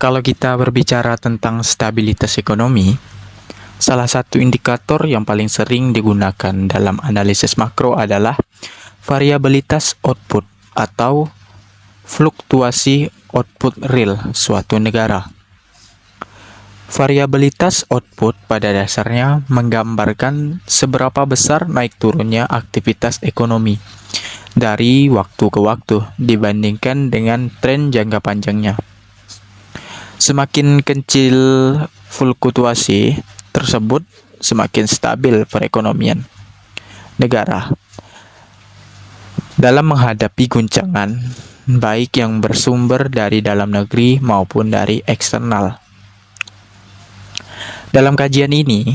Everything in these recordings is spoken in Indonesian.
Kalau kita berbicara tentang stabilitas ekonomi, salah satu indikator yang paling sering digunakan dalam analisis makro adalah variabilitas output atau fluktuasi output real suatu negara. Variabilitas output pada dasarnya menggambarkan seberapa besar naik turunnya aktivitas ekonomi dari waktu ke waktu dibandingkan dengan tren jangka panjangnya. Semakin kecil fluktuasi tersebut, semakin stabil perekonomian negara dalam menghadapi guncangan, baik yang bersumber dari dalam negeri maupun dari eksternal. Dalam kajian ini,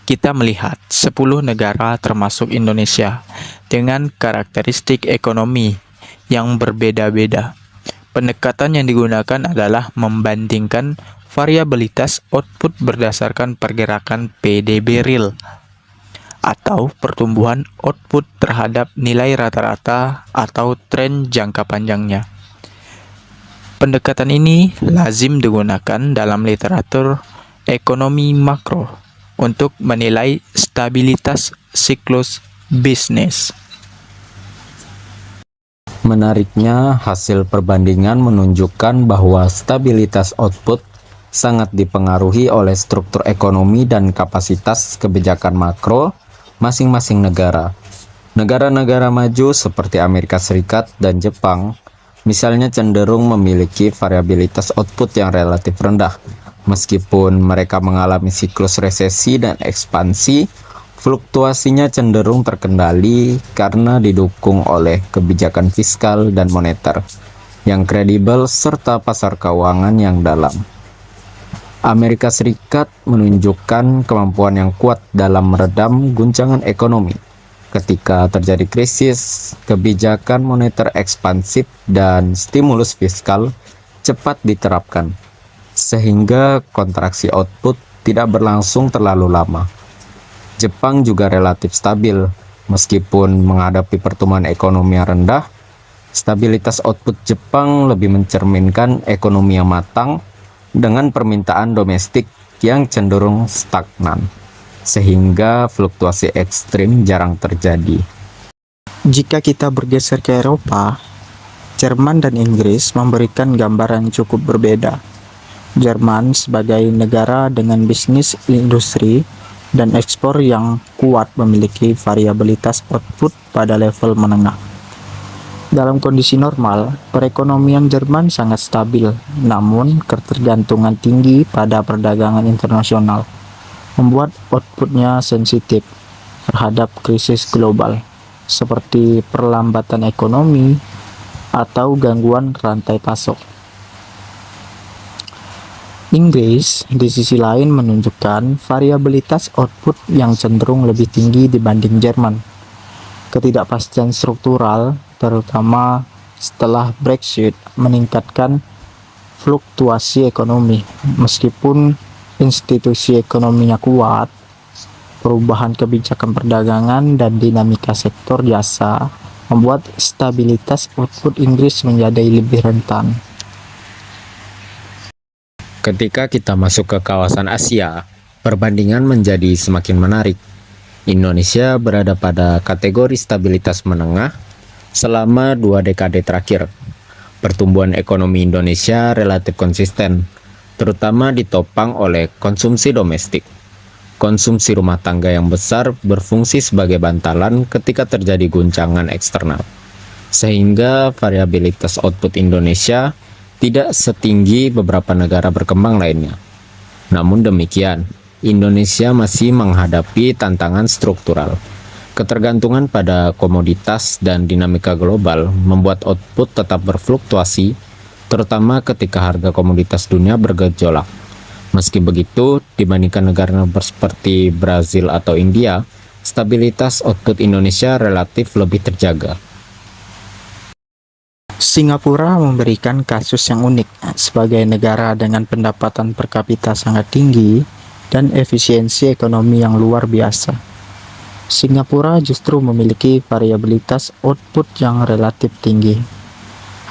kita melihat 10 negara termasuk Indonesia dengan karakteristik ekonomi yang berbeda-beda. Pendekatan yang digunakan adalah membandingkan variabilitas output berdasarkan pergerakan PDB real atau pertumbuhan output terhadap nilai rata-rata atau tren jangka panjangnya. Pendekatan ini lazim digunakan dalam literatur ekonomi makro untuk menilai stabilitas siklus bisnis. Menariknya, hasil perbandingan menunjukkan bahwa stabilitas output sangat dipengaruhi oleh struktur ekonomi dan kapasitas kebijakan makro masing-masing negara. Negara-negara maju seperti Amerika Serikat dan Jepang, misalnya cenderung memiliki variabilitas output yang relatif rendah. Meskipun mereka mengalami siklus resesi dan ekspansi, fluktuasinya cenderung terkendali karena didukung oleh kebijakan fiskal dan moneter yang kredibel serta pasar keuangan yang dalam. Amerika Serikat menunjukkan kemampuan yang kuat dalam meredam guncangan ekonomi. Ketika terjadi krisis, kebijakan moneter ekspansif dan stimulus fiskal cepat diterapkan, sehingga kontraksi output tidak berlangsung terlalu lama. Jepang juga relatif stabil, meskipun menghadapi pertumbuhan ekonomi yang rendah. Stabilitas output Jepang lebih mencerminkan ekonomi yang matang dengan permintaan domestik yang cenderung stagnan, sehingga fluktuasi ekstrim jarang terjadi. Jika kita bergeser ke Eropa, Jerman dan Inggris memberikan gambaran cukup berbeda. Jerman sebagai negara dengan bisnis industri dan ekspor yang kuat memiliki variabilitas output pada level menengah. Dalam kondisi normal, perekonomian Jerman sangat stabil, namun ketergantungan tinggi pada perdagangan internasional membuat outputnya sensitif terhadap krisis global, seperti perlambatan ekonomi atau gangguan rantai pasok. Inggris di sisi lain menunjukkan variabilitas output yang cenderung lebih tinggi dibanding Jerman. Ketidakpastian struktural, terutama setelah Brexit, meningkatkan fluktuasi ekonomi. Meskipun institusi ekonominya kuat, perubahan kebijakan perdagangan dan dinamika sektor jasa membuat stabilitas output Inggris menjadi lebih rentan. Ketika kita masuk ke kawasan Asia, perbandingan menjadi semakin menarik. Indonesia berada pada kategori stabilitas menengah selama 2 dekade terakhir. Pertumbuhan ekonomi Indonesia relatif konsisten, terutama ditopang oleh konsumsi domestik. Konsumsi rumah tangga yang besar berfungsi sebagai bantalan ketika terjadi guncangan eksternal, sehingga variabilitas output Indonesia tidak setinggi beberapa negara berkembang lainnya. Namun demikian, Indonesia masih menghadapi tantangan struktural. Ketergantungan pada komoditas dan dinamika global membuat output tetap berfluktuasi, terutama ketika harga komoditas dunia bergejolak. Meski begitu, dibandingkan negara seperti Brazil atau India, stabilitas output Indonesia relatif lebih terjaga. Singapura memberikan kasus yang unik sebagai negara dengan pendapatan per kapita sangat tinggi dan efisiensi ekonomi yang luar biasa. Singapura justru memiliki variabilitas output yang relatif tinggi.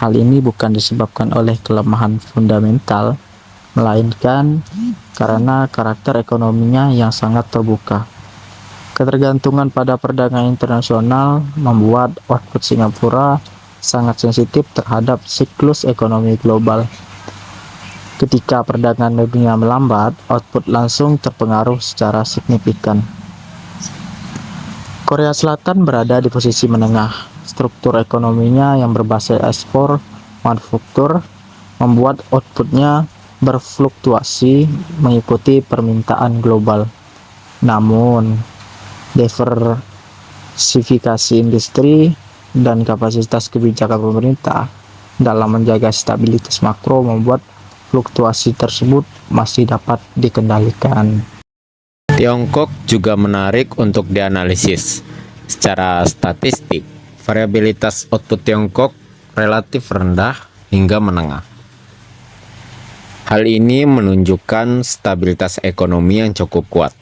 Hal ini bukan disebabkan oleh kelemahan fundamental, melainkan karena karakter ekonominya yang sangat terbuka. Ketergantungan pada perdagangan internasional membuat output Singapura sangat sensitif terhadap siklus ekonomi global. Ketika perdagangan dunia melambat, output langsung terpengaruh secara signifikan. Korea Selatan berada di posisi menengah. Struktur ekonominya yang berbasis ekspor manufaktur membuat outputnya berfluktuasi mengikuti permintaan global. Namun, diversifikasi industri dan kapasitas kebijakan pemerintah dalam menjaga stabilitas makro membuat fluktuasi tersebut masih dapat dikendalikan. Tiongkok juga menarik untuk dianalisis. Secara statistik, variabilitas output Tiongkok relatif rendah hingga menengah. Hal ini menunjukkan stabilitas ekonomi yang cukup kuat.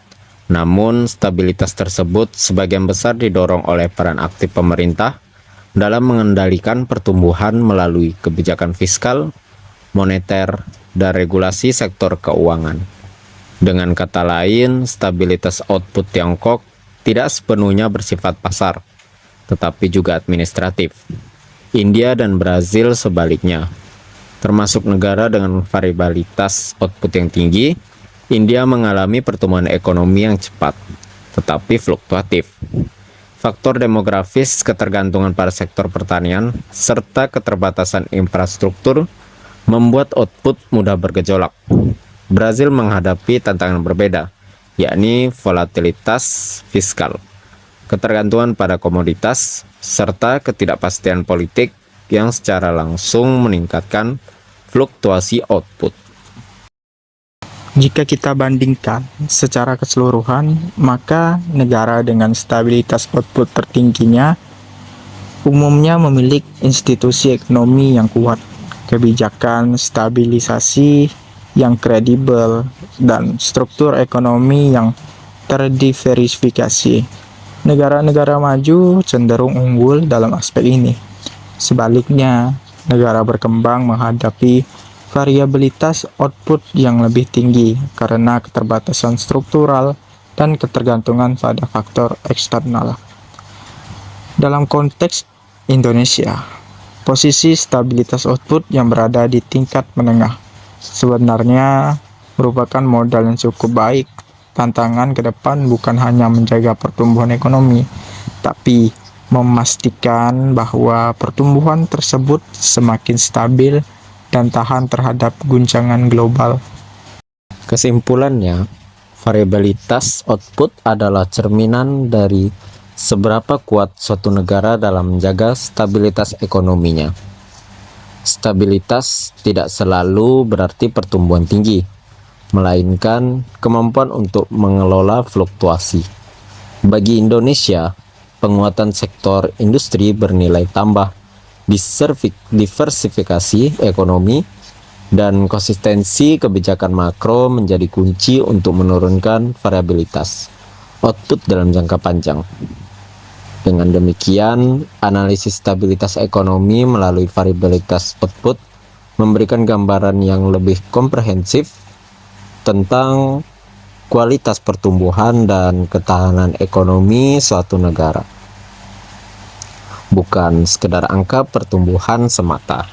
Namun, stabilitas tersebut sebagian besar didorong oleh peran aktif pemerintah dalam mengendalikan pertumbuhan melalui kebijakan fiskal, moneter, dan regulasi sektor keuangan. Dengan kata lain, stabilitas output Tiongkok tidak sepenuhnya bersifat pasar, tetapi juga administratif. India dan Brazil sebaliknya, termasuk negara dengan variabilitas output yang tinggi. India mengalami pertumbuhan ekonomi yang cepat, tetapi fluktuatif. Faktor demografis, ketergantungan pada sektor pertanian, serta keterbatasan infrastruktur membuat output mudah bergejolak. Brazil menghadapi tantangan berbeda, yakni volatilitas fiskal, ketergantungan pada komoditas, serta ketidakpastian politik yang secara langsung meningkatkan fluktuasi output. Jika kita bandingkan secara keseluruhan, maka negara dengan stabilitas output tertingginya umumnya memiliki institusi ekonomi yang kuat, kebijakan stabilisasi yang kredibel, dan struktur ekonomi yang terdiversifikasi. Negara-negara maju cenderung unggul dalam aspek ini. Sebaliknya, negara berkembang menghadapi variabilitas output yang lebih tinggi karena keterbatasan struktural dan ketergantungan pada faktor eksternal. Dalam konteks Indonesia, posisi stabilitas output yang berada di tingkat menengah sebenarnya merupakan modal yang cukup baik. Tantangan ke depan bukan hanya menjaga pertumbuhan ekonomi, tapi memastikan bahwa pertumbuhan tersebut semakin stabil dan tahan terhadap guncangan global. Kesimpulannya, variabilitas output adalah cerminan dari seberapa kuat suatu negara dalam menjaga stabilitas ekonominya. Stabilitas tidak selalu berarti pertumbuhan tinggi, melainkan kemampuan untuk mengelola fluktuasi. Bagi Indonesia, penguatan sektor industri bernilai tambah, diversifikasi ekonomi, dan konsistensi kebijakan makro menjadi kunci untuk menurunkan variabilitas output dalam jangka panjang. Dengan demikian, analisis stabilitas ekonomi melalui variabilitas output memberikan gambaran yang lebih komprehensif tentang kualitas pertumbuhan dan ketahanan ekonomi suatu negara, bukan sekedar angka pertumbuhan semata.